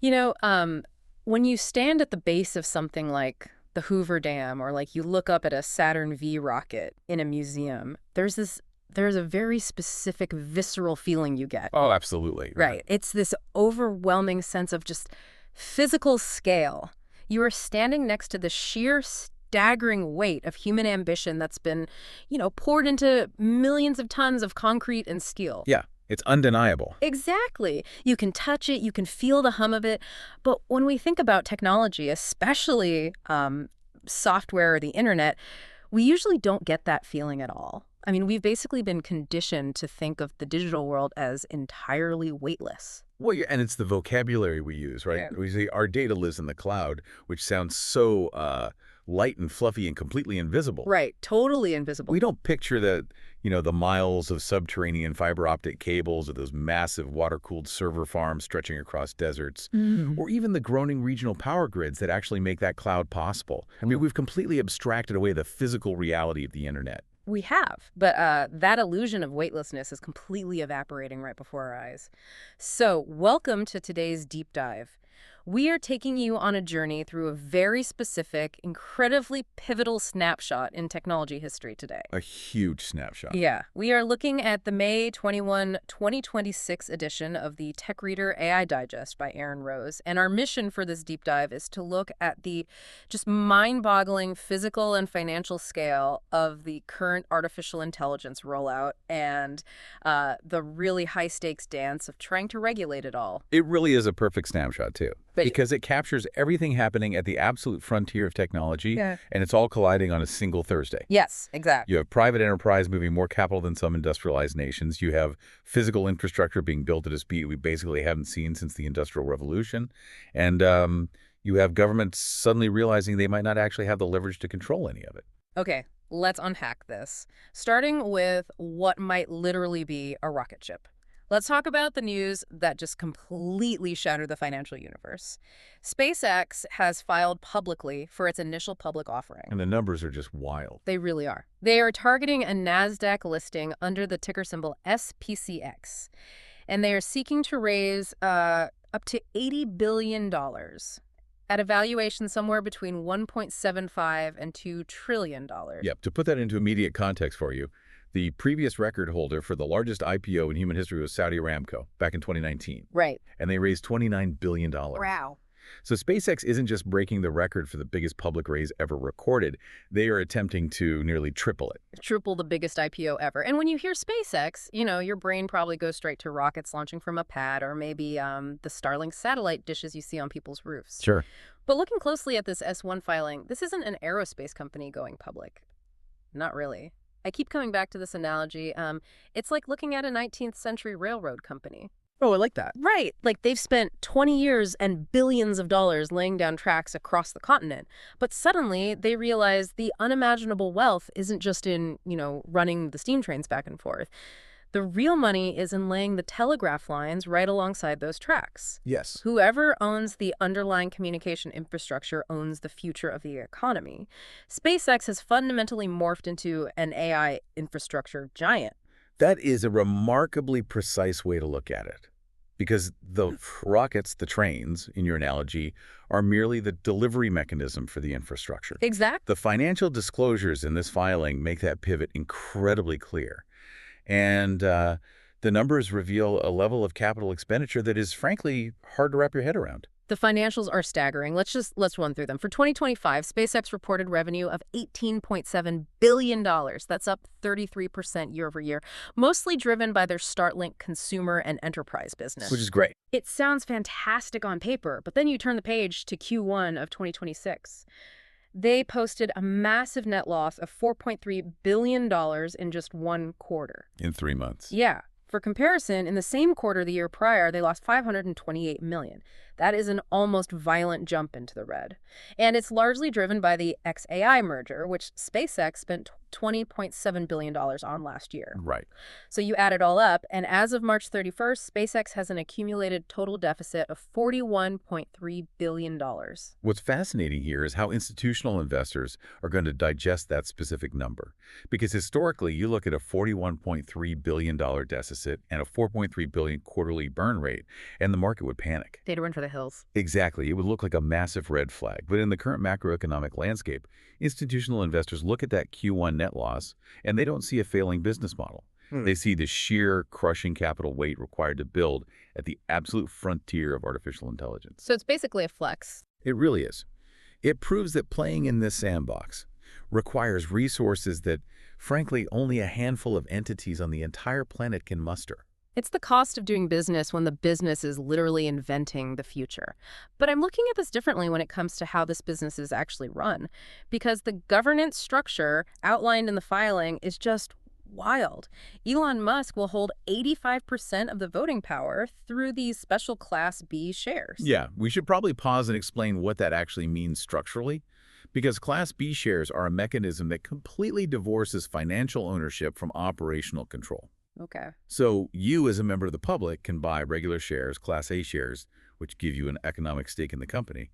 You know, when you stand at the base of something like the Hoover Dam or like you look up at a Saturn V rocket in a museum, there's a very specific visceral feeling you get. Oh, absolutely. Right. It's this overwhelming sense of just physical scale. You are standing next to the sheer staggering weight of human ambition that's been, poured into millions of tons of concrete and steel. Yeah, it's undeniable. Exactly. You can touch it, you can feel the hum of it. But when we think about technology, especially software or the internet, we usually don't get that feeling at all. I mean, we've basically been conditioned to think of the digital world as entirely weightless. Well, yeah, and it's the vocabulary we use, right? Yeah. We say our data lives in the cloud, which sounds so light and fluffy and completely invisible. Right. Totally invisible. We don't picture the miles of subterranean fiber optic cables or those massive water-cooled server farms stretching across deserts, or even the groaning regional power grids that actually make that cloud possible. I mean, we've completely abstracted away the physical reality of the internet. We have, but that illusion of weightlessness is completely evaporating right before our eyes. So, welcome to today's deep dive. We are taking you on a journey through a very specific, incredibly pivotal snapshot in technology history today. A huge snapshot. Yeah, we are looking at the May 21, 2026 edition of the Tech Reader AI Digest by Aaron Rose, and our mission for this deep dive is to look at the just mind-boggling physical and financial scale of the current artificial intelligence rollout and the really high-stakes dance of trying to regulate it all. It really is a perfect snapshot, too. But because it captures everything happening at the absolute frontier of technology, Yeah. and it's all colliding on a single Thursday. Yes, exactly. You have private enterprise moving more capital than some industrialized nations. You have physical infrastructure being built at a speed we basically haven't seen since the Industrial Revolution. And you have governments suddenly realizing they might not actually have the leverage to control any of it. Okay, let's unpack this, starting with what might literally be a rocket ship. Let's talk about the news that just completely shattered the financial universe. SpaceX has filed publicly for its initial public offering. And the numbers are just wild. They really are. They are targeting a NASDAQ listing under the ticker symbol SPCX. And they are seeking to raise up to $80 billion at a valuation somewhere between $1.75 and $2 trillion. Yep. To put that into immediate context for you, the previous record holder for the largest IPO in human history was Saudi Aramco back in 2019. Right. And they raised $29 billion. Wow. So SpaceX isn't just breaking the record for the biggest public raise ever recorded. They are attempting to nearly triple it. Triple the biggest IPO ever. And when you hear SpaceX, your brain probably goes straight to rockets launching from a pad or maybe the Starlink satellite dishes you see on people's roofs. Sure. But looking closely at this S1 filing, this isn't an aerospace company going public. Not really. I keep coming back to this analogy. It's like looking at a 19th century railroad company. Oh, I like that. Right. Like they've spent 20 years and billions of dollars laying down tracks across the continent. But suddenly they realize the unimaginable wealth isn't just in, running the steam trains back and forth. The real money is in laying the telegraph lines right alongside those tracks. Yes. Whoever owns the underlying communication infrastructure owns the future of the economy. SpaceX has fundamentally morphed into an AI infrastructure giant. That is a remarkably precise way to look at it. Because the rockets, the trains, in your analogy, are merely the delivery mechanism for the infrastructure. Exactly. The financial disclosures in this filing make that pivot incredibly clear. And the numbers reveal a level of capital expenditure that is, frankly, hard to wrap your head around. The financials are staggering. Let's run through them. For 2025, SpaceX reported revenue of $18.7 billion. That's up 33% year over year, mostly driven by their Starlink consumer and enterprise business. Which is great. It sounds fantastic on paper, but then you turn the page to Q1 of 2026. They posted a massive net loss of $4.3 billion in just one quarter. In 3 months. Yeah. For comparison, in the same quarter the year prior, they lost $528 million. That is an almost violent jump into the red. And it's largely driven by the xAI merger, which SpaceX spent $20.7 billion on last year. Right. So you add it all up, and as of March 31st, SpaceX has an accumulated total deficit of $41.3 billion. What's fascinating here is how institutional investors are going to digest that specific number. Because historically, you look at a $41.3 billion deficit and a $4.3 billion quarterly burn rate, and the market would panic. They'd run for the hills. Exactly. It would look like a massive red flag. But in the current macroeconomic landscape, institutional investors look at that Q1 net loss, and they don't see a failing business model. They see the sheer crushing capital weight required to build at the absolute frontier of artificial intelligence. So it's basically a flex. It really is. It proves that playing in this sandbox requires resources that, frankly, only a handful of entities on the entire planet can muster. It's the cost of doing business when the business is literally inventing the future. But I'm looking at this differently when it comes to how this business is actually run, because the governance structure outlined in the filing is just wild. Elon Musk will hold 85% of the voting power through these special Class B shares. Yeah, we should probably pause and explain what that actually means structurally, because Class B shares are a mechanism that completely divorces financial ownership from operational control. Okay. So you, as a member of the public, can buy regular shares, Class A shares, which give you an economic stake in the company.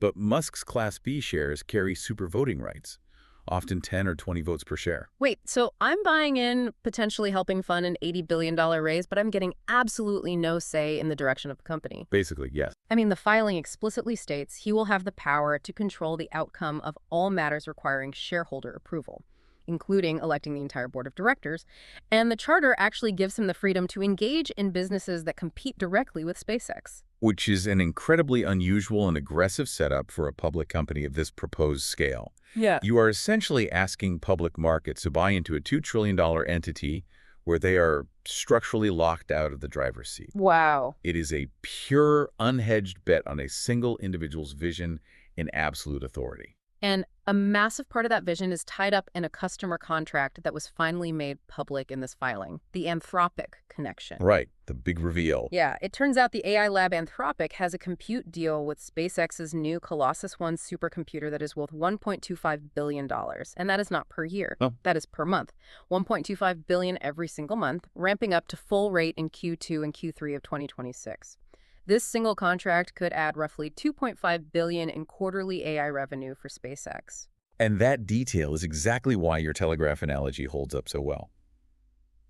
But Musk's Class B shares carry super voting rights, often 10 or 20 votes per share. Wait, so I'm buying in, potentially helping fund an $80 billion raise, but I'm getting absolutely no say in the direction of the company. Basically, yes. I mean, the filing explicitly states he will have the power to control the outcome of all matters requiring shareholder approval, including electing the entire board of directors, and the charter actually gives him the freedom to engage in businesses that compete directly with SpaceX. Which is an incredibly unusual and aggressive setup for a public company of this proposed scale. Yeah. You are essentially asking public markets to buy into a $2 trillion entity where they are structurally locked out of the driver's seat. Wow. It is a pure, unhedged bet on a single individual's vision and absolute authority. And a massive part of that vision is tied up in a customer contract that was finally made public in this filing, the Anthropic connection. Right, the big reveal. Yeah, it turns out the AI lab Anthropic has a compute deal with SpaceX's new Colossus 1 supercomputer that is worth $1.25 billion. And that is not per year. Oh. That is per month. $1.25 billion every single month, ramping up to full rate in Q2 and Q3 of 2026. This single contract could add roughly $2.5 billion in quarterly AI revenue for SpaceX. And that detail is exactly why your telegraph analogy holds up so well.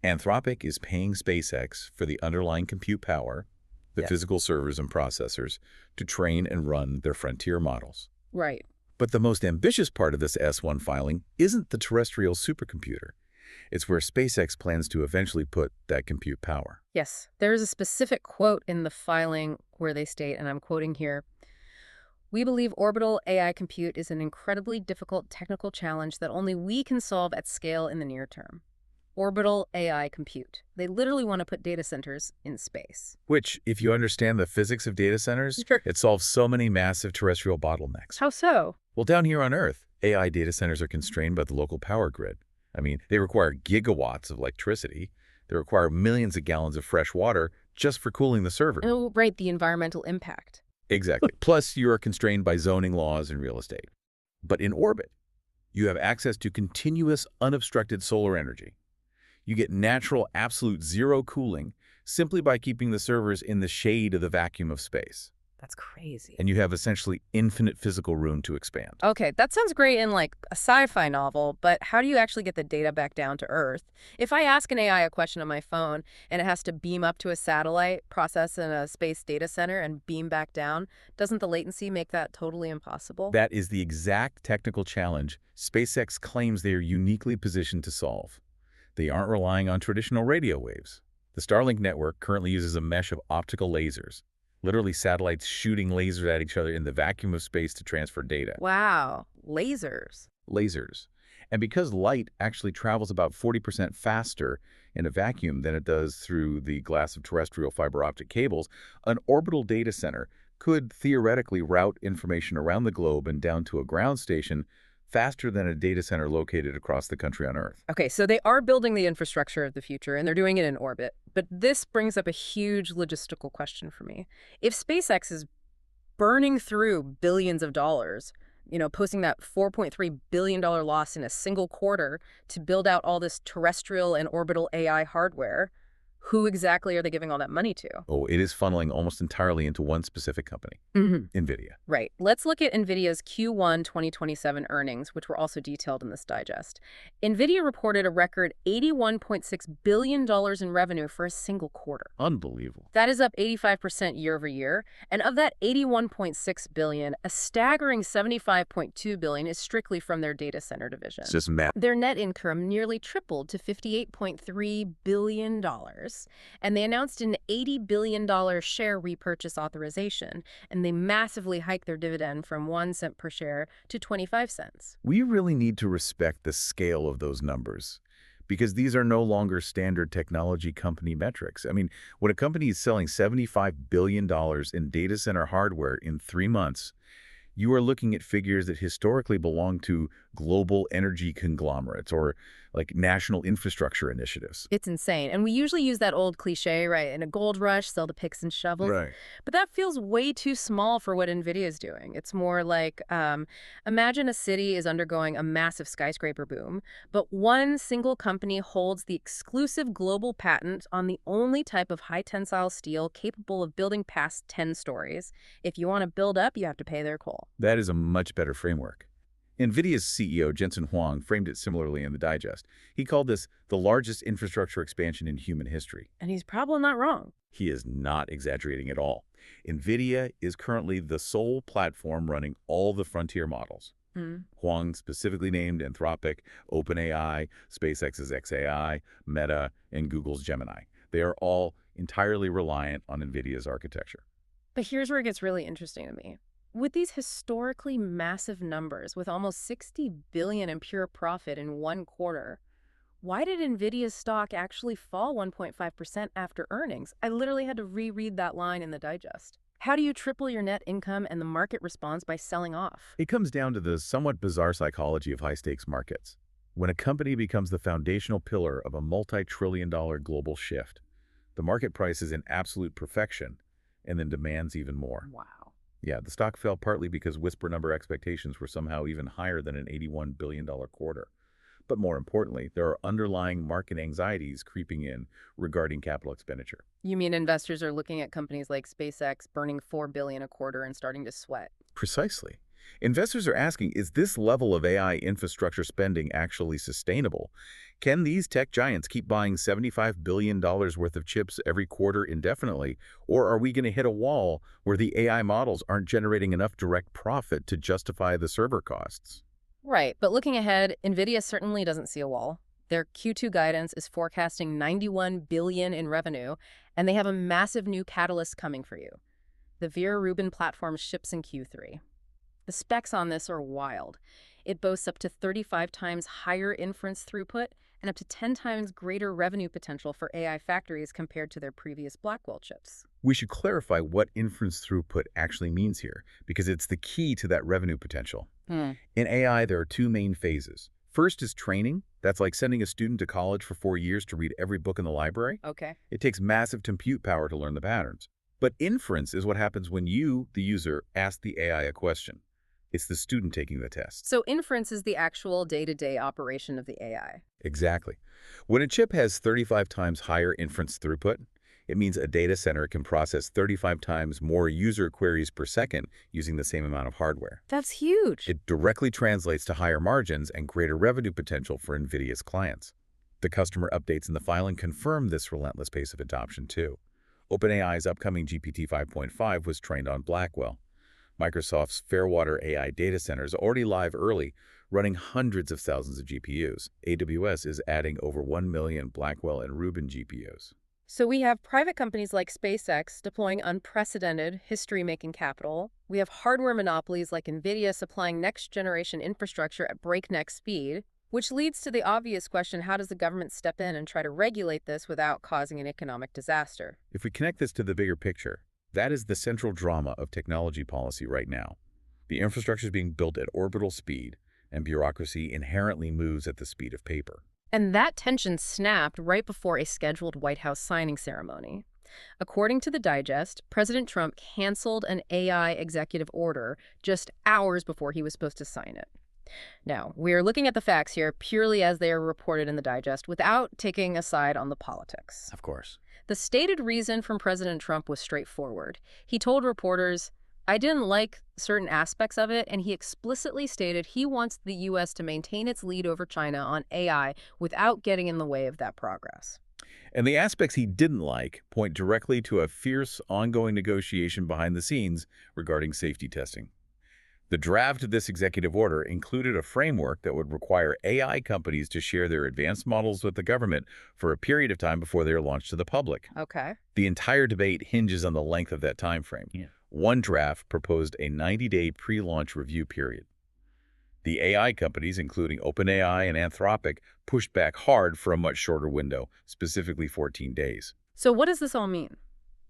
Anthropic is paying SpaceX for the underlying compute power, the physical servers and processors, to train and run their frontier models. Right. But the most ambitious part of this S1 filing isn't the terrestrial supercomputer. It's where SpaceX plans to eventually put that compute power. Yes. There is a specific quote in the filing where they state, and I'm quoting here, "We believe orbital AI compute is an incredibly difficult technical challenge that only we can solve at scale in the near term." Orbital AI compute. They literally want to put data centers in space. Which, if you understand the physics of data centers, Sure. it solves so many massive terrestrial bottlenecks. How so? Well, down here on Earth, AI data centers are constrained by the local power grid. I mean, they require gigawatts of electricity. They require millions of gallons of fresh water just for cooling the server. Oh, right, the environmental impact. Exactly. Plus, you are constrained by zoning laws and real estate. But in orbit, you have access to continuous, unobstructed solar energy. You get natural, absolute zero cooling simply by keeping the servers in the shade of the vacuum of space. That's crazy. And you have essentially infinite physical room to expand. Okay, that sounds great in like a sci-fi novel, but how do you actually get the data back down to Earth? If I ask an AI a question on my phone and it has to beam up to a satellite, process in a space data center, and beam back down, doesn't the latency make that totally impossible? That is the exact technical challenge SpaceX claims they are uniquely positioned to solve. They aren't relying on traditional radio waves. The Starlink network currently uses a mesh of optical lasers, literally satellites shooting lasers at each other in the vacuum of space to transfer data. Wow, lasers. Lasers. And because light actually travels about 40% faster in a vacuum than it does through the glass of terrestrial fiber optic cables, an orbital data center could theoretically route information around the globe and down to a ground station faster than a data center located across the country on Earth. Okay, so they are building the infrastructure of the future, and they're doing it in orbit. But this brings up a huge logistical question for me. If SpaceX is burning through billions of dollars, posting that $4.3 billion loss in a single quarter to build out all this terrestrial and orbital AI hardware. Who exactly are they giving all that money to? Oh, it is funneling almost entirely into one specific company, NVIDIA. Right. Let's look at NVIDIA's Q1 2027 earnings, which were also detailed in this digest. NVIDIA reported a record $81.6 billion in revenue for a single quarter. Unbelievable. That is up 85% year over year. And of that $81.6 billion, a staggering $75.2 billion is strictly from their data center division. It's just math. Their net income nearly tripled to $58.3 billion. And they announced an $80 billion share repurchase authorization. And they massively hiked their dividend from 1 cent per share to 25 cents. We really need to respect the scale of those numbers, because these are no longer standard technology company metrics. I mean, when a company is selling $75 billion in data center hardware in 3 months, you are looking at figures that historically belong to global energy conglomerates or like national infrastructure initiatives. It's insane. And we usually use that old cliche, right? In a gold rush, sell the picks and shovels. Right. But that feels way too small for what NVIDIA is doing. It's more like, imagine a city is undergoing a massive skyscraper boom, but one single company holds the exclusive global patent on the only type of high tensile steel capable of building past 10 stories. If you want to build up, you have to pay their coal. That is a much better framework. NVIDIA's CEO, Jensen Huang, framed it similarly in the digest. He called this the largest infrastructure expansion in human history. And he's probably not wrong. He is not exaggerating at all. NVIDIA is currently the sole platform running all the frontier models. Huang specifically named Anthropic, OpenAI, SpaceX's xAI, Meta, and Google's Gemini. They are all entirely reliant on NVIDIA's architecture. But here's where it gets really interesting to me. With these historically massive numbers, with almost $60 billion in pure profit in 1 quarter, why did NVIDIA's stock actually fall 1.5% after earnings? I literally had to reread that line in the digest. How do you triple your net income and the market responds by selling off? It comes down to the somewhat bizarre psychology of high-stakes markets. When a company becomes the foundational pillar of a multi-trillion-dollar global shift, the market price is in absolute perfection and then demands even more. Wow. Yeah, the stock fell partly because whisper number expectations were somehow even higher than an $81 billion quarter. But more importantly, there are underlying market anxieties creeping in regarding capital expenditure. You mean investors are looking at companies like SpaceX burning $4 billion a quarter and starting to sweat? Precisely. Investors are asking, is this level of AI infrastructure spending actually sustainable? Can these tech giants keep buying $75 billion worth of chips every quarter indefinitely? Or are we going to hit a wall where the AI models aren't generating enough direct profit to justify the server costs? Right, but looking ahead, NVIDIA certainly doesn't see a wall. Their Q2 guidance is forecasting $91 billion in revenue, and they have a massive new catalyst coming for you. The Vera Rubin platform ships in Q3. The specs on this are wild. It boasts up to 35 times higher inference throughput and up to 10 times greater revenue potential for AI factories compared to their previous Blackwell chips. We should clarify what inference throughput actually means here, because it's the key to that revenue potential. In AI, there are 2 main phases. First is training. That's like sending a student to college for 4 years to read every book in the library. Okay. It takes massive compute power to learn the patterns. But inference is what happens when you, the user, ask the AI a question. It's the student taking the test. So inference is the actual day-to-day operation of the AI. Exactly. When a chip has 35 times higher inference throughput, it means a data center can process 35 times more user queries per second using the same amount of hardware. That's huge. It directly translates to higher margins and greater revenue potential for NVIDIA's clients. The customer updates in the filing confirm this relentless pace of adoption too. OpenAI's upcoming GPT 5.5 was trained on Blackwell. Microsoft's Fairwater AI data centers are already live early, running hundreds of thousands of GPUs. AWS is adding over 1 million Blackwell and Rubin GPUs. So we have private companies like SpaceX deploying unprecedented history-making capital. We have hardware monopolies like NVIDIA supplying next-generation infrastructure at breakneck speed, which leads to the obvious question, how does the government step in and try to regulate this without causing an economic disaster? If we connect this to the bigger picture, that is the central drama of technology policy right now. The infrastructure is being built at orbital speed, and bureaucracy inherently moves at the speed of paper. And that tension snapped right before a scheduled White House signing ceremony. According to the Digest, President Trump canceled an AI executive order just hours before he was supposed to sign it. Now, we're looking at the facts here purely as they are reported in the Digest without taking a side on the politics. Of course. The stated reason from President Trump was straightforward. He told reporters, "I didn't like certain aspects of it," and he explicitly stated he wants the U.S. to maintain its lead over China on AI without getting in the way of that progress. And the aspects he didn't like point directly to a fierce, ongoing negotiation behind the scenes regarding safety testing. The draft of this executive order included a framework that would require AI companies to share their advanced models with the government for a period of time before they are launched to the public. Okay. The entire debate hinges on the length of that time frame. Yeah. One draft proposed a 90-day pre-launch review period. The AI companies, including OpenAI and Anthropic, pushed back hard for a much shorter window, specifically 14 days. So what does this all mean?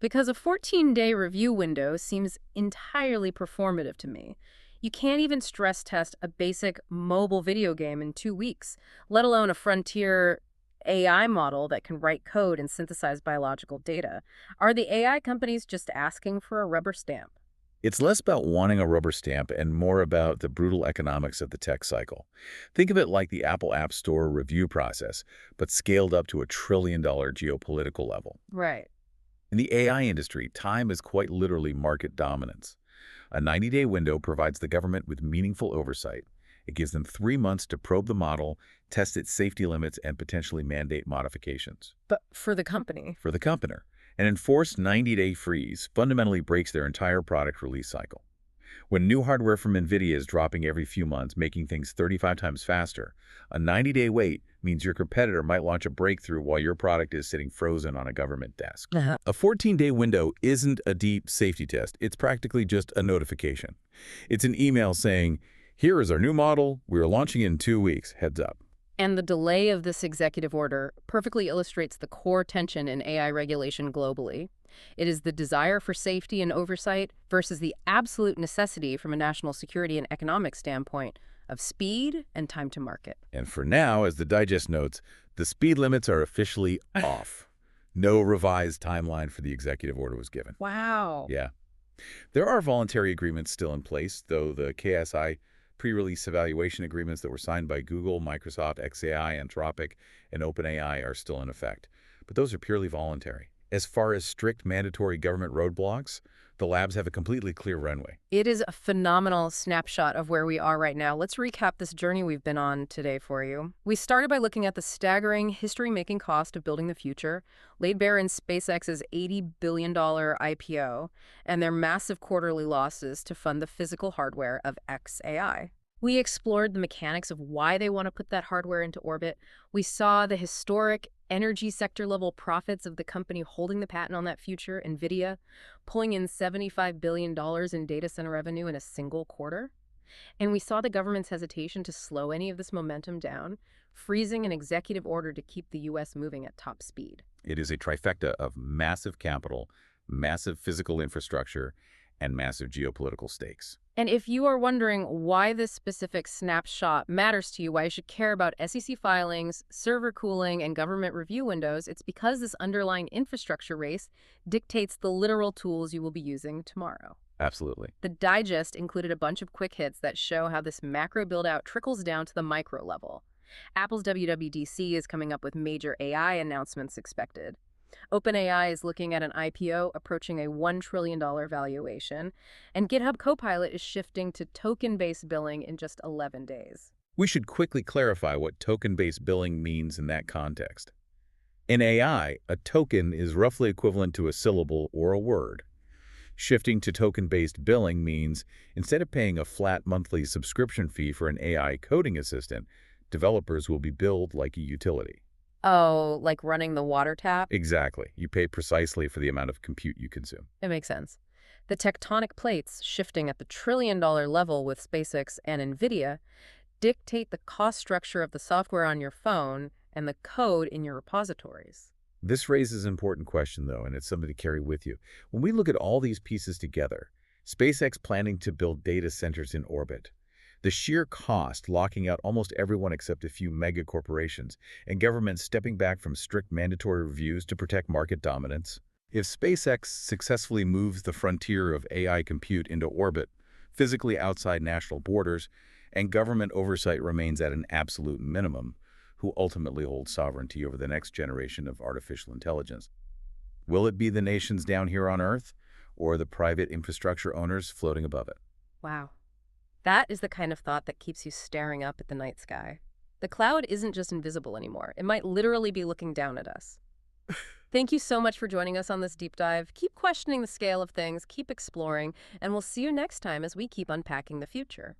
Because a 14-day review window seems entirely performative to me. You can't even stress test a basic mobile video game in 2 weeks, let alone a frontier AI model that can write code and synthesize biological data. Are the AI companies just asking for a rubber stamp? It's less about wanting a rubber stamp and more about the brutal economics of the tech cycle. Think of it like the Apple App Store review process, but scaled up to $1 trillion geopolitical level. Right. In the AI industry, time is quite literally market dominance. A 90-day window provides the government with meaningful oversight. It gives them 3 months to probe the model, test its safety limits, and potentially mandate modifications. But for the company? For the company, an enforced 90-day freeze fundamentally breaks their entire product release cycle. When new hardware from NVIDIA is dropping every few months, making things 35 times faster, a 90-day wait means your competitor might launch a breakthrough while your product is sitting frozen on a government desk. A 14-day window isn't a deep safety test. It's practically just a notification. It's an email saying, "Here is our new model. We are launching in 2 weeks. Heads up." And the delay of this executive order perfectly illustrates the core tension in AI regulation globally. It is the desire for safety and oversight versus the absolute necessity from a national security and economic standpoint of speed and time to market. And for now, as the Digest notes, the speed limits are officially off. No revised timeline for the executive order was given. Wow. Yeah. There are voluntary agreements still in place, though the KSI pre-release evaluation agreements that were signed by Google, Microsoft, xAI, Anthropic, and OpenAI are still in effect. But those are purely voluntary. As far as strict mandatory government roadblocks, the labs have a completely clear runway. It is a phenomenal snapshot of where we are right now. Let's recap this journey we've been on today for you. We started by looking at the staggering, history-making cost of building the future, laid bare in SpaceX's $80 billion IPO, and their massive quarterly losses to fund the physical hardware of xAI. We explored the mechanics of why they want to put that hardware into orbit. We saw the historic energy sector-level profits of the company holding the patent on that future, NVIDIA, pulling in $75 billion in data center revenue in a single quarter. And we saw the government's hesitation to slow any of this momentum down, freezing an executive order to keep the U.S. moving at top speed. It is a trifecta of massive capital, massive physical infrastructure, and massive geopolitical stakes. And if you are wondering why this specific snapshot matters to you, why you should care about SEC filings, server cooling, and government review windows, it's because this underlying infrastructure race dictates the literal tools you will be using tomorrow. Absolutely. The Digest included a bunch of quick hits that show how this macro build-out trickles down to the micro level. Apple's WWDC is coming up with major AI announcements expected. OpenAI is looking at an IPO approaching a $1 trillion valuation, and GitHub Copilot is shifting to token-based billing in just 11 days. We should quickly clarify what token-based billing means in that context. In AI, a token is roughly equivalent to a syllable or a word. Shifting to token-based billing means instead of paying a flat monthly subscription fee for an AI coding assistant, developers will be billed like a utility. Oh, like running the water tap? Exactly. You pay precisely for the amount of compute you consume. It makes sense. The tectonic plates shifting at the trillion-dollar level with SpaceX and NVIDIA dictate the cost structure of the software on your phone and the code in your repositories. This raises an important question, though, and it's something to carry with you. When we look at all these pieces together, SpaceX planning to build data centers in orbit, the sheer cost locking out almost everyone except a few mega corporations, and governments stepping back from strict mandatory reviews to protect market dominance. If SpaceX successfully moves the frontier of AI compute into orbit, physically outside national borders, and government oversight remains at an absolute minimum, who ultimately holds sovereignty over the next generation of artificial intelligence? Will it be the nations down here on Earth, or the private infrastructure owners floating above it? Wow. That is the kind of thought that keeps you staring up at the night sky. The cloud isn't just invisible anymore. It might literally be looking down at us. Thank you so much for joining us on this deep dive. Keep questioning the scale of things, keep exploring, and we'll see you next time as we keep unpacking the future.